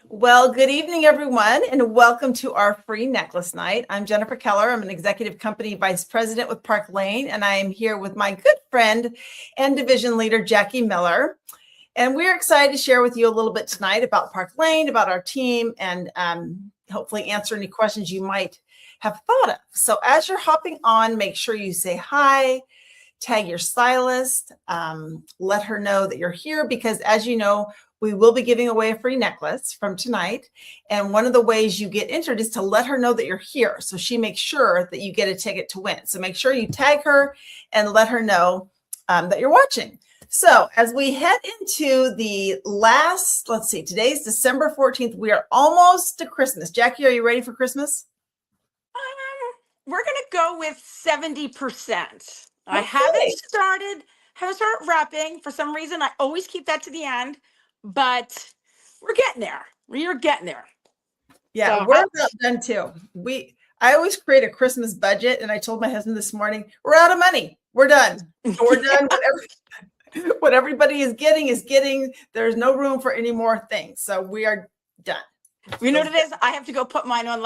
Well, good evening, everyone, and welcome to our free necklace night. I'm Jennifer Keller. I'm an executive company vice president with Park Lane, and I am here with my good friend and division leader, Jackie Miller. And we're excited to share with you a little bit tonight about Park Lane, about our team, and hopefully answer any questions you might have thought of. So as you're hopping on, make sure you say hi, tag your stylist, let her know that you're here, because as you know, we will be giving away a free necklace from tonight. And one of the ways you get entered is to let her know that you're here, so she makes sure that you get a ticket to win. So make sure you tag her and let her know that you're watching. So as we head into the last, let's see, today's December 14th. We are almost to Christmas. Jackie, are you ready for Christmas? We're going to go with 70%. I Okay. haven't started wrapping. For some reason, I always keep that to the end, but we're getting there. We're getting there. Yeah, So we're about done too. I always create a Christmas budget, and I told my husband this morning, we're out of money. We're done. We're done. What everybody is getting. There's no room for any more things. So we are done. You know what it is? I have to go put mine on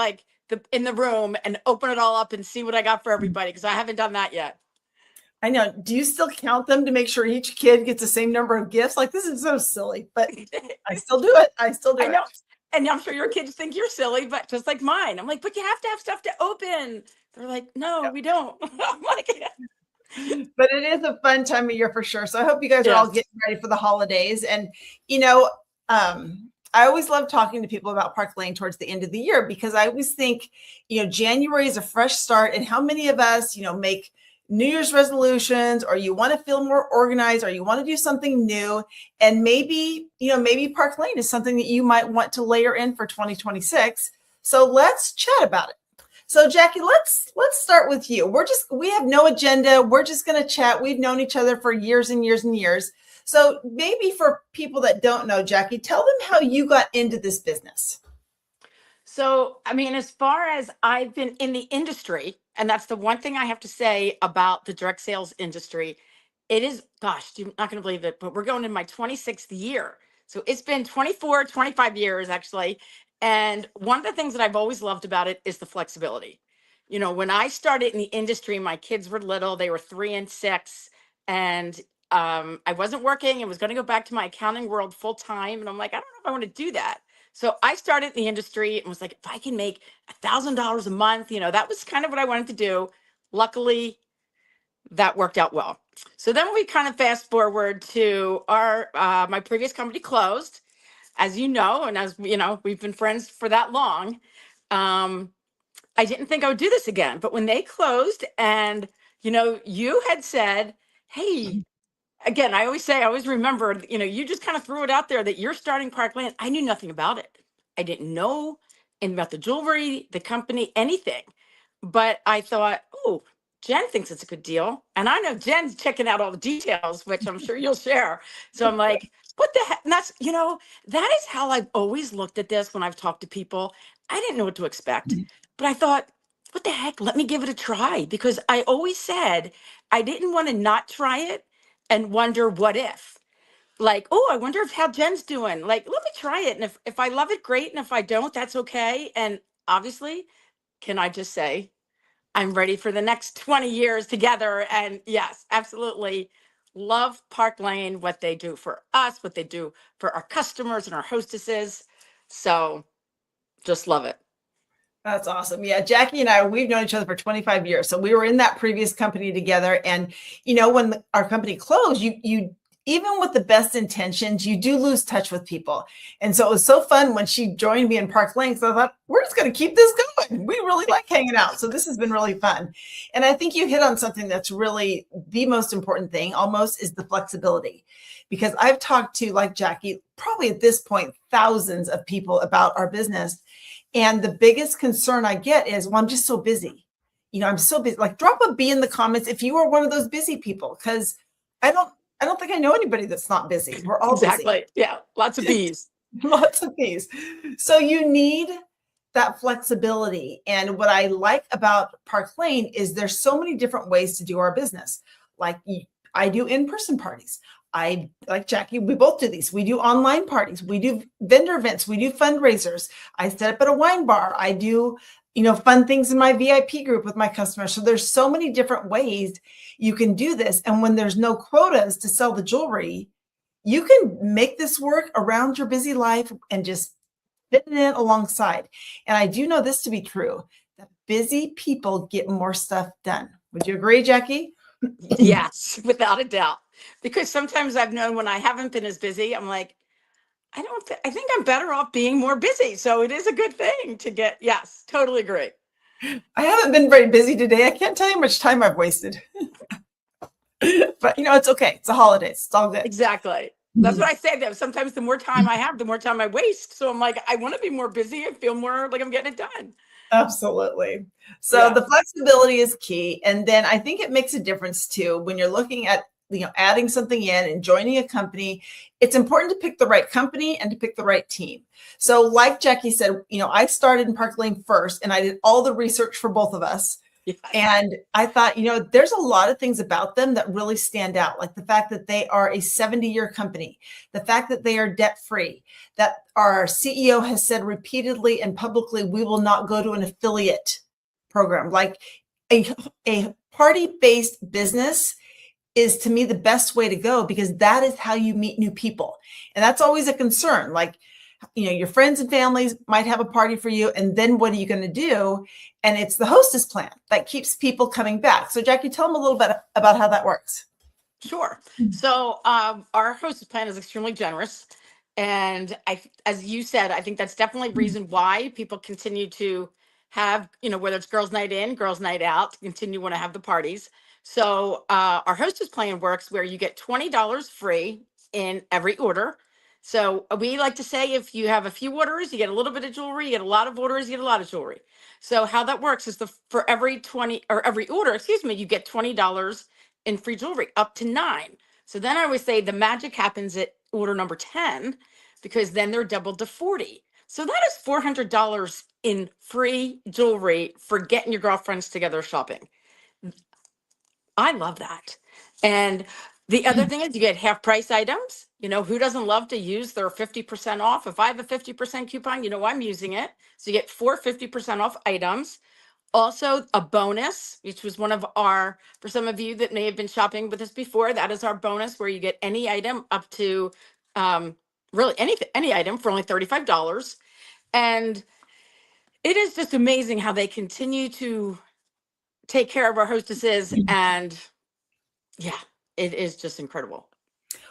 in the room and open it all up and see what I got for everybody, because I haven't done that yet. I know. Do you still count them to make sure each kid gets the same number of gifts? Like, this is so silly, but I still do it. I know. And I'm sure your kids think you're silly, but just like mine. I'm like, but you have to have stuff to open. They're like, no, we don't. I'm like, but it is a fun time of year for sure. So I hope you guys are all getting ready for the holidays. And, I always love talking to people about Park Lane towards the end of the year, because I always think, January is a fresh start. And how many of us, make New Year's resolutions, or you want to feel more organized, or you want to do something new. And maybe Park Lane is something that you might want to layer in for 2026. So let's chat about it. So Jackie, let's start with you. We have no agenda. We're just going to chat. We've known each other for years and years and years. So maybe for people that don't know, Jackie, tell them how you got into this business. So, as far as I've been in the industry, and that's the one thing I have to say about the direct sales industry, it is, gosh, you're not going to believe it, but we're going in my 26th year. So it's been 25 years actually. And one of the things that I've always loved about it is the flexibility. When I started in the industry, my kids were little, they were 3 and 6, and I wasn't working and was going to go back to my accounting world full time. And I'm like, I don't know if I want to do that. So I started in the industry and was like, if I can make $1,000 a month, that was kind of what I wanted to do. Luckily, that worked out well. So then we kind of fast forward to my previous company closed, as you know, and as we've been friends for that long. I didn't think I would do this again, but when they closed, and you had said, hey, again, I always remember, you just kind of threw it out there that you're starting Park Lane. I knew nothing about it. I didn't know about the jewelry, the company, anything. But I thought, oh, Jen thinks it's a good deal. And I know Jen's checking out all the details, which I'm sure you'll share. So I'm like, what the heck? And that's, that is how I've always looked at this when I've talked to people. I didn't know what to expect, but I thought, what the heck? Let me give it a try, because I always said I didn't want to not try it and wonder what if. Like, oh, I wonder how Jen's doing. Like, let me try it. And if I love it, great. And if I don't, that's okay. And obviously, can I just say, I'm ready for the next 20 years together. And yes, absolutely love Park Lane, what they do for us, what they do for our customers and our hostesses. So just love it. That's awesome. Yeah, Jackie and I, we've known each other for 25 years. So we were in that previous company together. And, when our company closed, you even with the best intentions, you do lose touch with people. And so it was so fun when she joined me in Park Lane. So I thought, we're just going to keep this going. We really like hanging out. So this has been really fun. And I think you hit on something that's really the most important thing almost, is the flexibility. Because I've talked to, like Jackie, probably at this point, thousands of people about our business. And the biggest concern I get is, well, I'm just so busy. I'm so busy. Like, drop a B in the comments if you are one of those busy people, because I don't think I know anybody that's not busy. We're all exactly busy. Yeah, lots of bees. Lots of bees. So you need that flexibility. And what I like about Park Lane is there's so many different ways to do our business. Like, I do in-person parties. I, like Jackie, we both do these. We do online parties, we do vendor events, we do fundraisers. I set up at a wine bar. I do, fun things in my VIP group with my customers. So there's so many different ways you can do this. And when there's no quotas to sell the jewelry, you can make this work around your busy life and just fit it in alongside. And I do know this to be true, that busy people get more stuff done. Would you agree, Jackie? Yes, without a doubt. Because sometimes I've known when I haven't been as busy, I'm like, I think I'm better off being more busy. So it is a good thing to get, yes, totally agree. I haven't been very busy today. I can't tell you how much time I've wasted. But it's okay. It's the holidays. It's all good. Exactly. That's what I say though. Sometimes the more time I have, the more time I waste. So I'm like, I want to be more busy and feel more like I'm getting it done. Absolutely. So the flexibility is key. And then I think it makes a difference too when you're looking at adding something in and joining a company. It's important to pick the right company and to pick the right team. So like Jackie said, I started in Park Lane first and I did all the research for both of us. Yes. And I thought, there's a lot of things about them that really stand out, like the fact that they are a 70-year company, the fact that they are debt-free, that our CEO has said repeatedly and publicly, we will not go to an affiliate program. Like a party-based business is, to me, the best way to go, because that is how you meet new people. And that's always a concern. Like, your friends and families might have a party for you, and then what are you going to do? And it's the hostess plan that keeps people coming back. So Jackie, tell them a little bit about how that works. Sure. So our hostess plan is extremely generous. And as you said, I think that's definitely a reason why people continue to have, whether it's girls' night in, girls' night out, to continue want to have the parties. So our hostess plan works where you get $20 free in every order. So we like to say if you have a few orders, you get a little bit of jewelry, you get a lot of orders, you get a lot of jewelry. So how that works is for every order, you get $20 in free jewelry up to 9. So then I always say the magic happens at order number 10, because then they're doubled to 40. So that is $400 in free jewelry for getting your girlfriends together shopping. I love that. And the other thing is you get half price items. Who doesn't love to use their 50% off? If I have a 50% coupon, I'm using it. So you get 50% off items. Also a bonus, which was for some of you that may have been shopping with us before, that is our bonus where you get any item up to really any item for only $35. And it is just amazing how they continue to take care of our hostesses. And yeah, it is just incredible.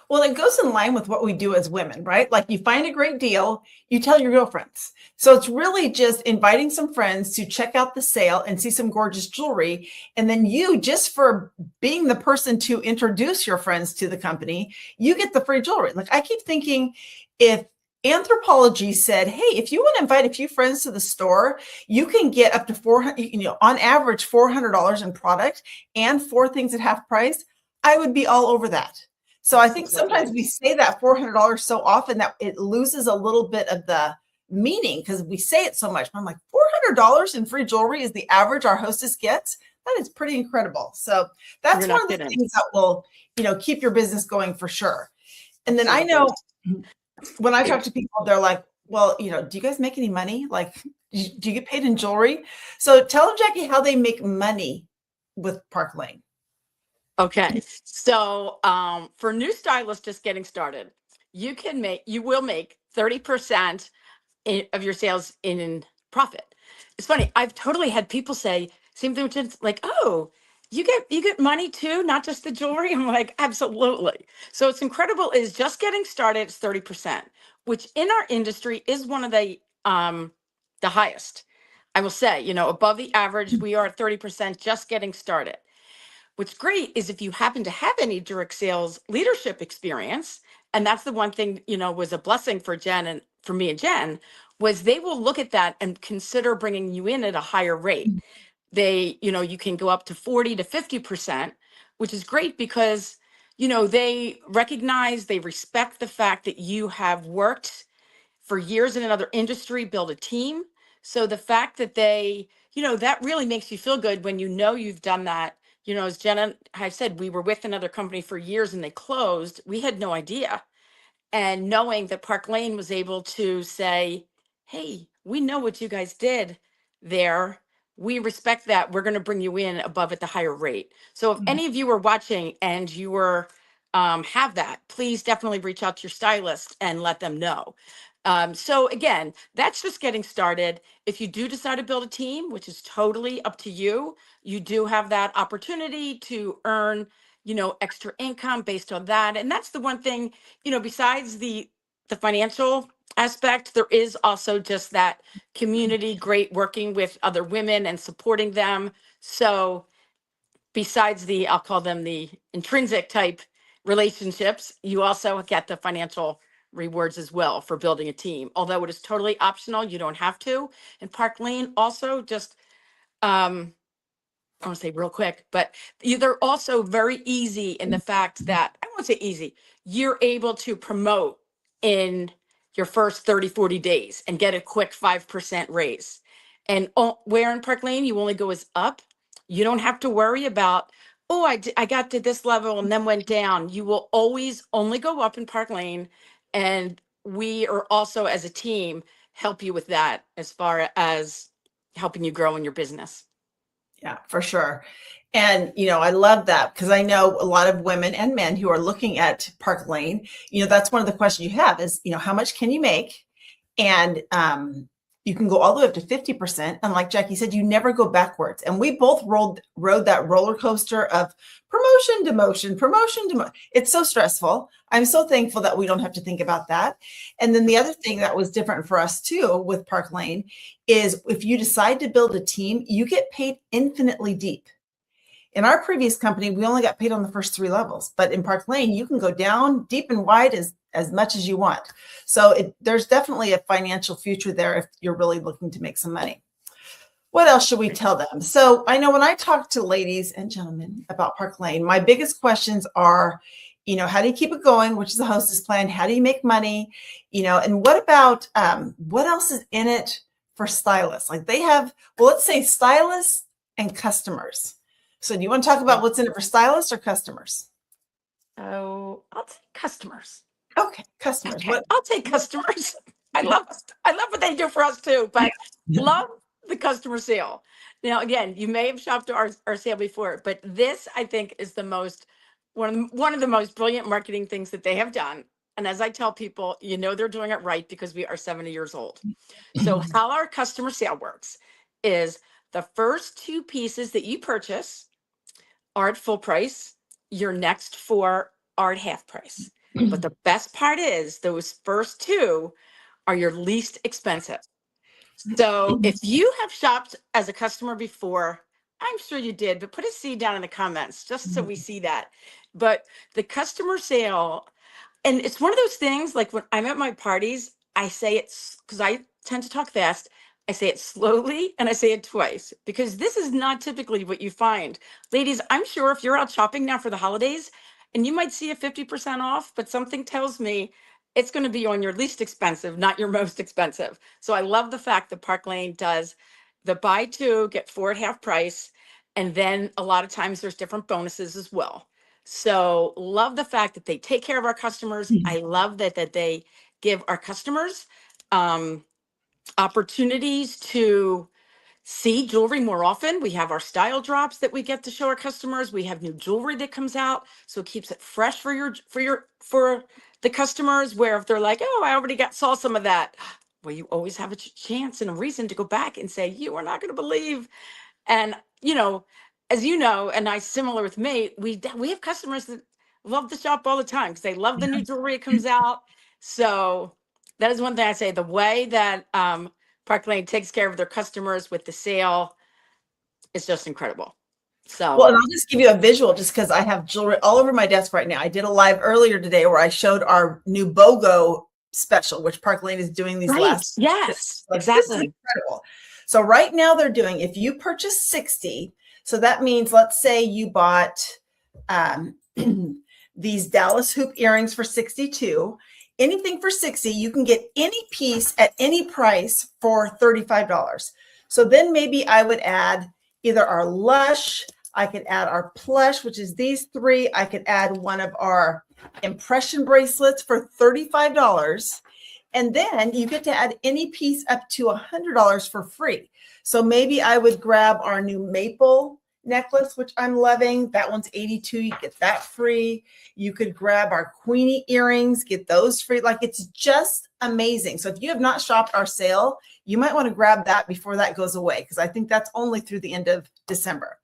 Well, it goes in line with what we do as women, right? Like, you find a great deal, you tell your girlfriends. So it's really just inviting some friends to check out the sale and see some gorgeous jewelry. And then you, just for being the person to introduce your friends to the company, you get the free jewelry. Like, I keep thinking, if Anthropologie said, hey, if you want to invite a few friends to the store, you can get up to $400, on average, $400 in product and 4 things at half price, I would be all over that. So I think sometimes we say that $400 so often that it loses a little bit of the meaning, because we say it so much. I'm like, $400 in free jewelry is the average our hostess gets. That is pretty incredible. So that's one of the things that will, keep your business going for sure. And then I know when I talk to people, they're like, well, do you guys make any money? Like, do you get paid in jewelry? So tell them, Jackie, how they make money with Park Lane. Okay. So for new stylists just getting started, you will make 30% of your sales in profit. It's funny. I've totally had people say, same thing, like, oh, you get money too, not just the jewelry. I'm like, absolutely. So it's incredible. Is just getting started. It's 30%, which in our industry is one of the highest. I will say, above the average, we are at 30% just getting started. What's great is if you happen to have any direct sales leadership experience, and that's the one thing, was a blessing for Jen and for me and Jen, was they will look at that and consider bringing you in at a higher rate. They, you can go up to 40 to 50%, which is great because, they recognize, they respect the fact that you have worked for years in another industry, build a team. So the fact that they, that really makes you feel good when you've done that, you know, as Jenna has said, we were with another company for years and they closed. We had no idea. And knowing that Park Lane was able to say, hey, we know what you guys did there. We respect that. We're going to bring you in above at the higher rate. So if any of you are watching and you were have that, please definitely reach out to your stylist and let them know. So again, that's just getting started. If you do decide to build a team, which is totally up to you, you do have that opportunity to earn, you know, extra income based on that. And that's the one thing, you know, besides the financial aspect, there is also just that community, great working with other women and supporting them. So besides the, I'll call them the intrinsic type relationships, you also get the financial rewards as well for building a team. Although it is totally optional, you don't have to. And Park Lane also just, I want to say real quick, but they're also very easy in the fact that, I won't say easy, you're able to promote in your first 30, 40 days and get a quick 5% raise. And where in Park Lane, you only go as up. You don't have to worry about, oh, I got to this level and then went down. You will always only go up in Park Lane. And we are also, as a team, help you with that as far as helping you grow in your business. Yeah, for sure. And, you know, I love that because I know a lot of women and men who are looking at Park Lane, you know, that's one of the questions you have is, you know, how much can you make? And you can go all the way up to 50%. And like Jackie said, you never go backwards. And we both rode that roller coaster of promotion, demotion, promotion, demotion. It's so stressful. I'm so thankful that we don't have to think about that. And then the other thing that was different for us too with Park Lane is if you decide to build a team, you get paid infinitely deep. In our previous company, we only got paid on the first 3 levels, but in Park Lane, you can go down deep and wide as much as you want. So there's definitely a financial future there if you're really looking to make some money. What else should we tell them? So I know when I talk to ladies and gentlemen about Park Lane, my biggest questions are, you know, how do you keep it going? Which is the hostess plan? How do you make money? You know, and what about, what else is in it for stylists? Like they have, well, let's say stylists and customers. So do you want to talk about what's in it for stylists or customers? Oh, I'll take customers. Okay, customers. Okay, I'll take customers. I love what they do for us too, but love the customer sale. Now, again, you may have shopped our sale before, but this I think is the most one of the most brilliant marketing things that they have done. And as I tell people, you know they're doing it right because we are 70 years old. So how our customer sale works is the first 2 pieces that you purchase are at full price. Your next 4 are at half price. But the best part is those first 2 are your least expensive. So if you have shopped as a customer before, I'm sure you did, but put a C down in the comments just so we see that. But the customer sale, and it's one of those things like when I'm at my parties, I say it's because I tend to talk fast. I say it slowly and I say it twice because this is not typically what you find. Ladies, I'm sure if you're out shopping now for the holidays and you might see a 50% off, but something tells me it's going to be on your least expensive, not your most expensive. So I love the fact that Park Lane does the buy 2, get 4 at half price. And then a lot of times there's different bonuses as well. So love the fact that they take care of our customers. I love that they give our customers opportunities to see jewelry more often. We have our style drops that we get to show our customers. We have new jewelry that comes out, so it keeps it fresh for the customers. Where if they're like, "Oh, I already saw some of that," well, you always have a chance and a reason to go back and say, "You are not going to believe." And you know, as you know, and I similar with me, we have customers that love the shop all the time because they love the new jewelry that comes out. So that is one thing I say. The way that Park Lane takes care of their customers with the sale is just incredible. So, well, and I'll just give you a visual just because I have jewelry all over my desk right now. I did a live earlier today where I showed our new BOGO special, which Park Lane is doing these right. last. Yes, Like, exactly. this is incredible. So right now they're doing, if you purchase 60, so that means, let's say you bought these Dallas hoop earrings for 62, anything for 60, you can get any piece at any price for $35. So then maybe I would add either our Lush, I could add our plush, which is these three. I could add one of our impression bracelets for $35. And then you get to add any piece up to $100 for free. So maybe I would grab our new maple necklace, which I'm loving. That one's $82. You get that free. You could grab our Queenie earrings, get those free. Like, it's just amazing. So if you have not shopped our sale, you might want to grab that before that goes away, because I think that's only through the end of December.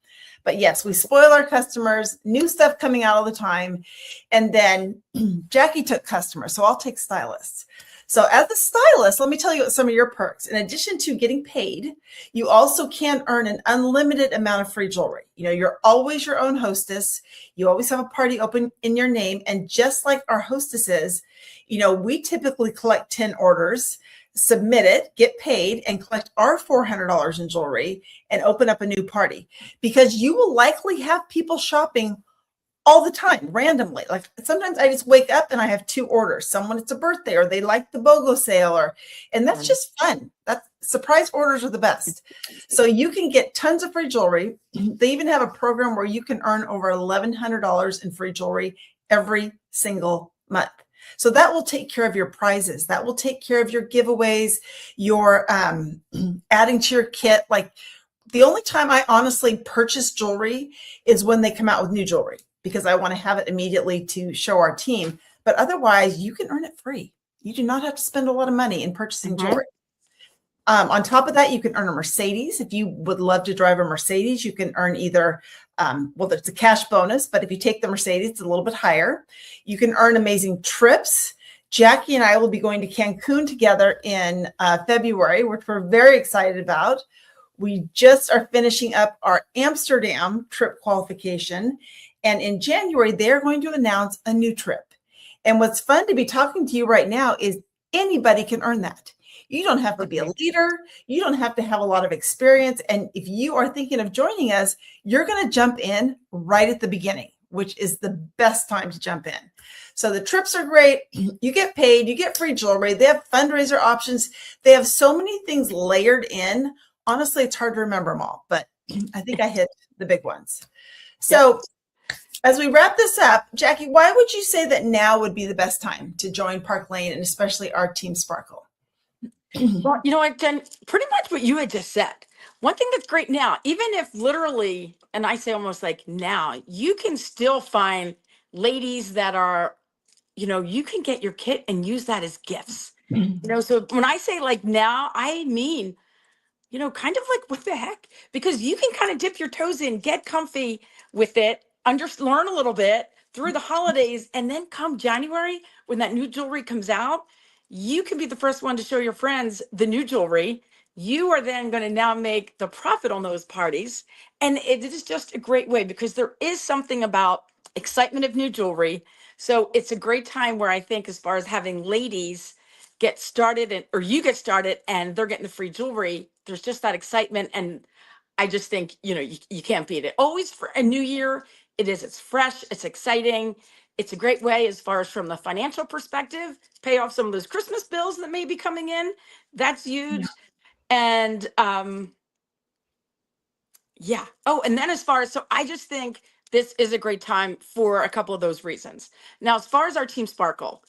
But yes, we spoil our customers, new stuff coming out all the time. And then Jackie took customers, so I'll take stylists. So as a stylist, let me tell you some of your perks. In addition to getting paid, you also can earn an unlimited amount of free jewelry. You know, you're always your own hostess. You always have a party open in your name. And just like our hostesses, you know, we typically collect 10 orders, submit it, get paid, and collect our $400 in jewelry and open up a new party, because you will likely have people shopping all the time, randomly. Like, sometimes I just wake up and I have 2 orders. Someone, it's a birthday, or they like the BOGO sale, and that's just fun. That surprise orders are the best. So you can get tons of free jewelry. They even have a program where you can earn over $1,100 in free jewelry every single month. So that will take care of your prizes. That will take care of your giveaways, your adding to your kit. Like, the only time I honestly purchase jewelry is when they come out with new jewelry, because I want to have it immediately to show our team. But otherwise, you can earn it free. You do not have to spend a lot of money in purchasing jewelry. On top of that, you can earn a Mercedes. If you would love to drive a Mercedes, you can earn either, well, there's a cash bonus, but if you take the Mercedes, it's a little bit higher. You can earn amazing trips. Jackie and I will be going to Cancun together in February, which we're very excited about. We just are finishing up our Amsterdam trip qualification. And in January, they're going to announce a new trip. And what's fun to be talking to you right now is anybody can earn that. You don't have to be a leader. You don't have to have a lot of experience. And if you are thinking of joining us, you're going to jump in right at the beginning, which is the best time to jump in. So the trips are great. You get paid. You get free jewelry. They have fundraiser options. They have so many things layered in. Honestly, it's hard to remember them all, but I think I hit the big ones. So as we wrap this up, Jackie, why would you say that now would be the best time to join Park Lane, and especially our Team Sparkle? Well, you know what, Jen, pretty much what you had just said. One thing that's great now, even if literally, and I say almost like now, you can still find ladies that are, you know, you can get your kit and use that as gifts. You know, so when I say like now, I mean, you know, kind of like what the heck? Because you can kind of dip your toes in, get comfy with it, learn a little bit through the holidays, and then come January when that new jewelry comes out, you can be the first one to show your friends the new jewelry. You are then going to now make the profit on those parties. And it is just a great way, because there is something about excitement of new jewelry. So it's a great time where I think, as far as having ladies get started, or you get started and they're getting the free jewelry, there's just that excitement. And I just think, you know, you can't beat it. Always for a new year, it's fresh, it's exciting. It's a great way, as far as from the financial perspective, pay off some of those Christmas bills that may be coming in. That's huge. And yeah. Oh, and then as far as, so I just think this is a great time for a couple of those reasons. Now, as far as our Team Sparkle,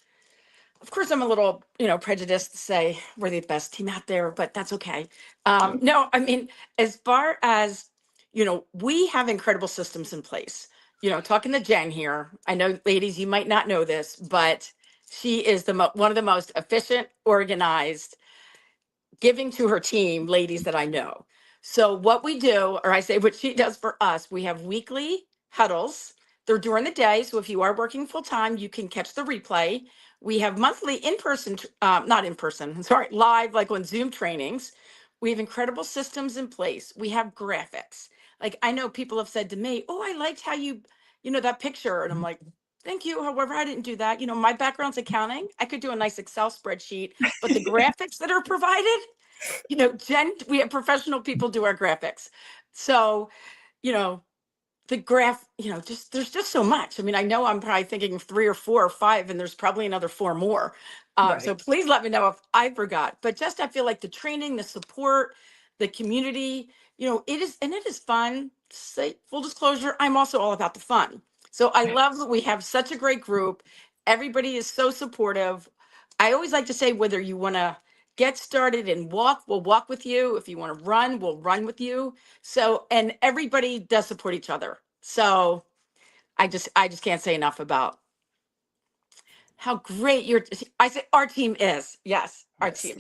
of course, I'm a little, you know, prejudiced to say we're the best team out there, but that's okay. No, I mean, as far as, you know, we have incredible systems in place. You know, talking to Jen here, I know, ladies, you might not know this, but she is one of the most efficient, organized, giving to her team ladies that I know. So what we do, or I say what she does for us, we have weekly huddles. They're during the day. So if you are working full time, you can catch the replay. We have monthly in-person, not in-person, sorry, live, like on Zoom trainings. We have incredible systems in place. We have graphics. Like, I know people have said to me, oh, I liked how you know, that picture. And I'm like, thank you. However, I didn't do that. You know, my background's accounting. I could do a nice Excel spreadsheet, but the graphics that are provided, you know, Jen, we have professional people do our graphics. So, you know, the graph, you know, just, there's just so much. I mean, I know I'm probably thinking of 3 or 4 or 5, and there's probably another 4 more. Right. So please let me know if I forgot. But just, I feel like the training, the support, the community, it is fun. Say full disclosure, I'm also all about the fun. So I love that we have such a great group. Everybody is so supportive. I always like to say, whether you want to get started and walk, we'll walk with you. If you want to run, we'll run with you. So, and everybody does support each other. So I just can't say enough about how great I say our team is. Yes, our team.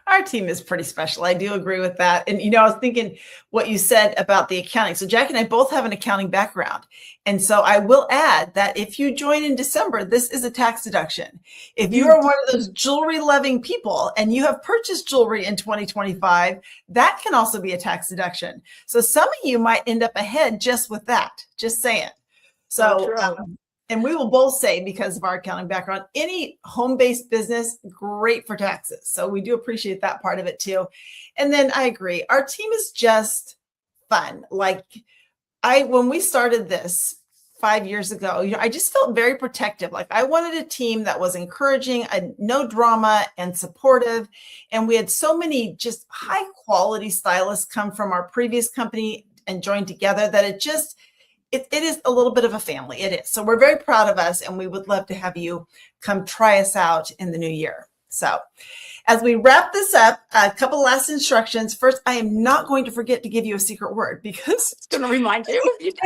Our team is pretty special. I do agree with that. And, I was thinking what you said about the accounting. So Jackie and I both have an accounting background. And so I will add that if you join in December, this is a tax deduction. If you are one of those jewelry loving people and you have purchased jewelry in 2025, that can also be a tax deduction. So some of you might end up ahead just with that, just saying. So, and we will both say, because of our accounting background, any home-based business, great for taxes. So we do appreciate that part of it too. And then I agree, our team is just fun. Like when we started this 5 years ago, I just felt very protective. Like I wanted a team that was encouraging, no drama and supportive. And we had so many just high quality stylists come from our previous company and join together that it is a little bit of a family. It is. So we're very proud of us, and we would love to have you come try us out in the new year. So as we wrap this up, a couple last instructions. First, I am not going to forget to give you a secret word, because it's going to remind you. 50% of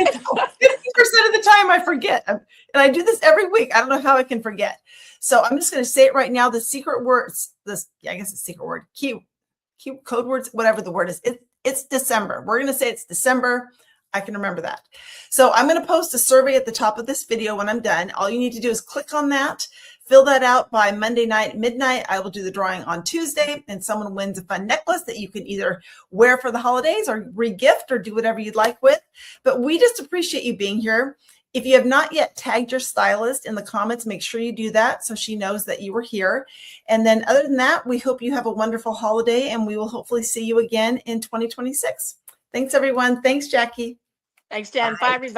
the time I forget. And I do this every week. I don't know how I can forget. So I'm just going to say it right now. The secret words, I guess it's secret word, cute code words, whatever the word is. It's December. We're going to say it's December. I can remember that. So I'm going to post a survey at the top of this video when I'm done. All you need to do is click on that, fill that out by Monday night, midnight. I will do the drawing on Tuesday, and someone wins a fun necklace that you can either wear for the holidays or re-gift or do whatever you'd like with. But we just appreciate you being here. If you have not yet tagged your stylist in the comments, make sure you do that so she knows that you were here. And then other than that, we hope you have a wonderful holiday, and we will hopefully see you again in 2026. Thanks, everyone. Thanks, Jackie. Thanks, Jen. Bye, everybody.